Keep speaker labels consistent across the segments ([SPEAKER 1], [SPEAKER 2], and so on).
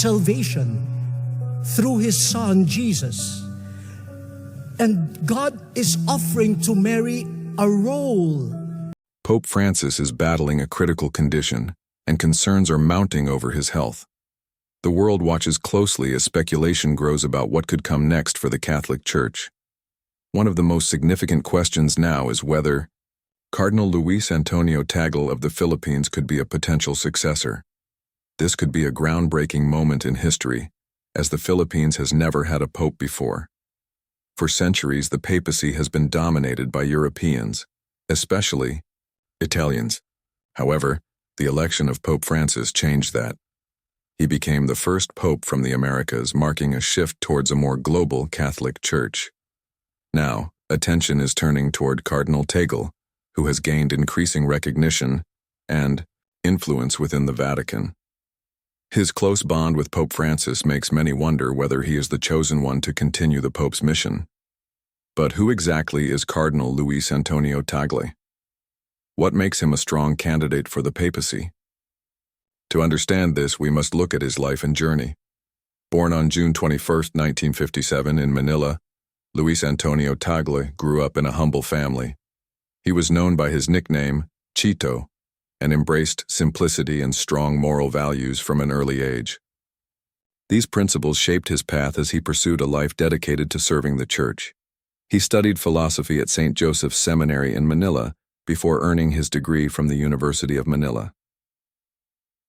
[SPEAKER 1] salvation through His Son, Jesus. And God is offering to Mary a role.
[SPEAKER 2] Pope Francis is battling a critical condition, and concerns are mounting over his health. The world watches closely as speculation grows about what could come next for the Catholic Church. One of the most significant questions now is whether Cardinal Luis Antonio Tagle of the Philippines could be a potential successor. This could be a groundbreaking moment in history, as the Philippines has never had a pope before. For centuries, the papacy has been dominated by Europeans, especially Italians. However, the election of Pope Francis changed that. He became the first pope from the Americas, marking a shift towards a more global Catholic Church. Now, attention is turning toward Cardinal Tagle, who has gained increasing recognition and influence within the Vatican. His close bond with Pope Francis makes many wonder whether he is the chosen one to continue the Pope's mission. But who exactly is Cardinal Luis Antonio Tagle? What makes him a strong candidate for the papacy? To understand this, we must look at his life and journey. Born on June 21, 1957 in Manila, Luis Antonio Tagle grew up in a humble family. He was known by his nickname, Chito, and embraced simplicity and strong moral values from an early age. These principles shaped his path as he pursued a life dedicated to serving the Church. He studied philosophy at St. Joseph's Seminary in Manila before earning his degree from the University of Manila.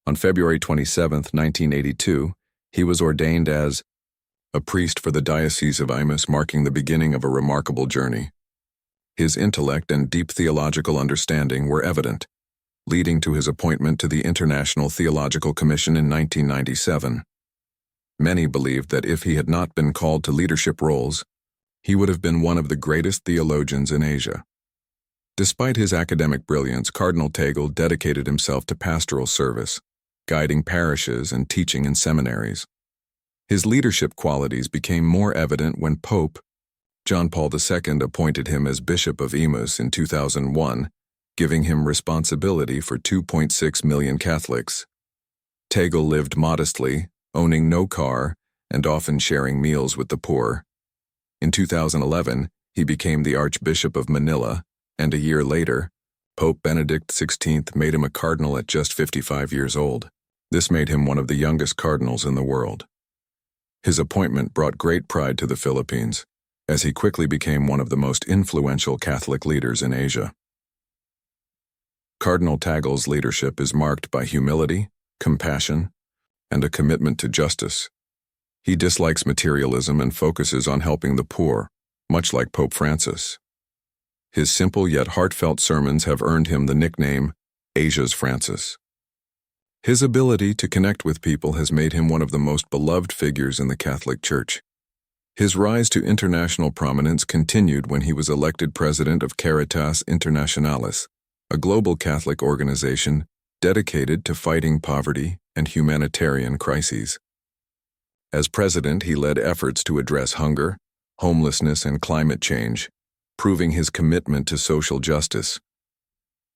[SPEAKER 2] On February 27, 1982, he was ordained as a priest for the Diocese of Imus, marking the beginning of a remarkable journey. His intellect and deep theological understanding were evident, leading to his appointment to the International Theological Commission in 1997. Many believed that if he had not been called to leadership roles, he would have been one of the greatest theologians in Asia. Despite his academic brilliance, Cardinal Tagle dedicated himself to pastoral service, guiding parishes and teaching in seminaries. His leadership qualities became more evident when Pope John Paul II appointed him as Bishop of Imus in 2001, giving him responsibility for 2.6 million Catholics. Tagle lived modestly, owning no car, and often sharing meals with the poor. In 2011, he became the Archbishop of Manila, and a year later, Pope Benedict XVI made him a cardinal at just 55 years old. This made him one of the youngest cardinals in the world. His appointment brought great pride to the Philippines, as he quickly became one of the most influential Catholic leaders in Asia. Cardinal Tagle's leadership is marked by humility, compassion, and a commitment to justice. He dislikes materialism and focuses on helping the poor, much like Pope Francis. His simple yet heartfelt sermons have earned him the nickname Asia's Francis. His ability to connect with people has made him one of the most beloved figures in the Catholic Church. His rise to international prominence continued when he was elected president of Caritas Internationalis, a global Catholic organization dedicated to fighting poverty and humanitarian crises. As president, he led efforts to address hunger, homelessness, and climate change, proving his commitment to social justice.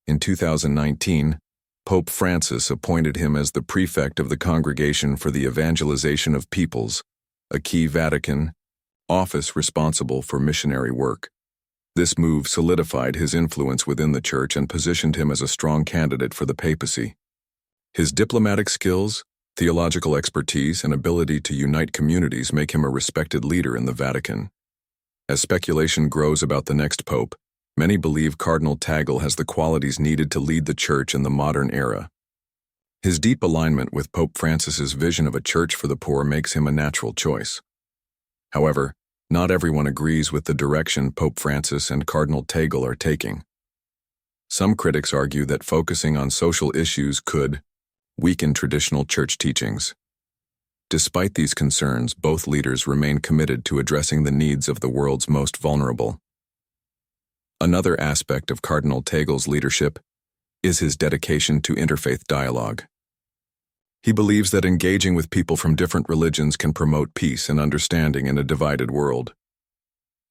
[SPEAKER 2] In 2019, Pope Francis appointed him as the prefect of the Congregation for the Evangelization of Peoples, a key Vatican office responsible for missionary work. This move solidified his influence within the Church and positioned him as a strong candidate for the papacy. His diplomatic skills, theological expertise, and ability to unite communities make him a respected leader in the Vatican. As speculation grows about the next pope, many believe Cardinal Tagle has the qualities needed to lead the Church in the modern era. His deep alignment with Pope Francis's vision of a church for the poor makes him a natural choice. However, not everyone agrees with the direction Pope Francis and Cardinal Tagle are taking. Some critics argue that focusing on social issues could weaken traditional church teachings. Despite these concerns, both leaders remain committed to addressing the needs of the world's most vulnerable. Another aspect of Cardinal Tagle's leadership is his dedication to interfaith dialogue. He believes that engaging with people from different religions can promote peace and understanding in a divided world.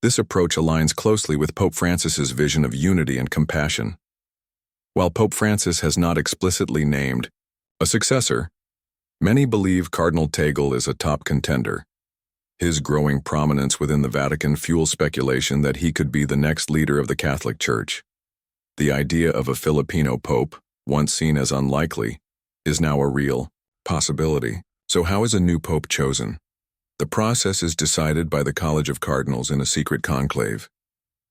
[SPEAKER 2] This approach aligns closely with Pope Francis's vision of unity and compassion. While Pope Francis has not explicitly named a successor, Many believe Cardinal Tagle is a top contender. His growing prominence within the Vatican fuels speculation that he could be the next leader of the Catholic Church. The idea of a Filipino pope, once seen as unlikely, is now a real possibility. So how is a new pope chosen? The process is decided by the College of Cardinals in a secret conclave.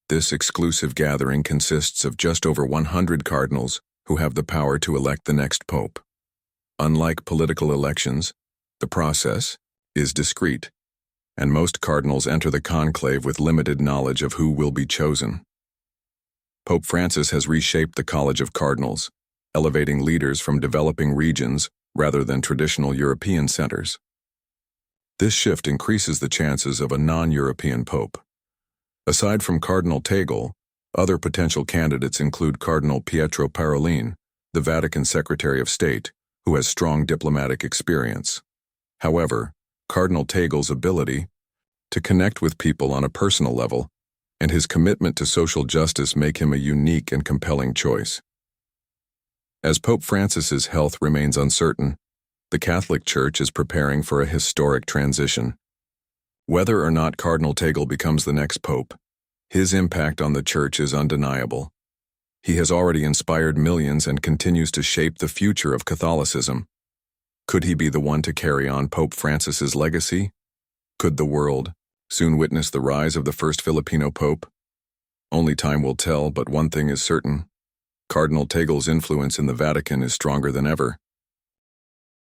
[SPEAKER 2] This exclusive gathering consists of just over 100 cardinals who have the power to elect the next pope. Unlike political elections, the process is discreet, and most cardinals enter the conclave with limited knowledge of who will be chosen. Pope Francis has reshaped the College of Cardinals, elevating leaders from developing regions rather than traditional European centers. This shift increases the chances of a non-European pope. Aside from Cardinal Tagle, other potential candidates include Cardinal Pietro Parolin, the Vatican Secretary of State, who has strong diplomatic experience. However, Cardinal Tagle's ability to connect with people on a personal level and his commitment to social justice make him a unique and compelling choice. As Pope Francis's health remains uncertain, the Catholic Church is preparing for a historic transition. Whether or not Cardinal Tagle becomes the next pope, his impact on the Church is undeniable. He has already inspired millions and continues to shape the future of Catholicism. Could he be the one to carry on Pope Francis's legacy? Could the world soon witness the rise of the first Filipino pope? Only time will tell, but one thing is certain. Cardinal Tagle's influence in the Vatican is stronger than ever.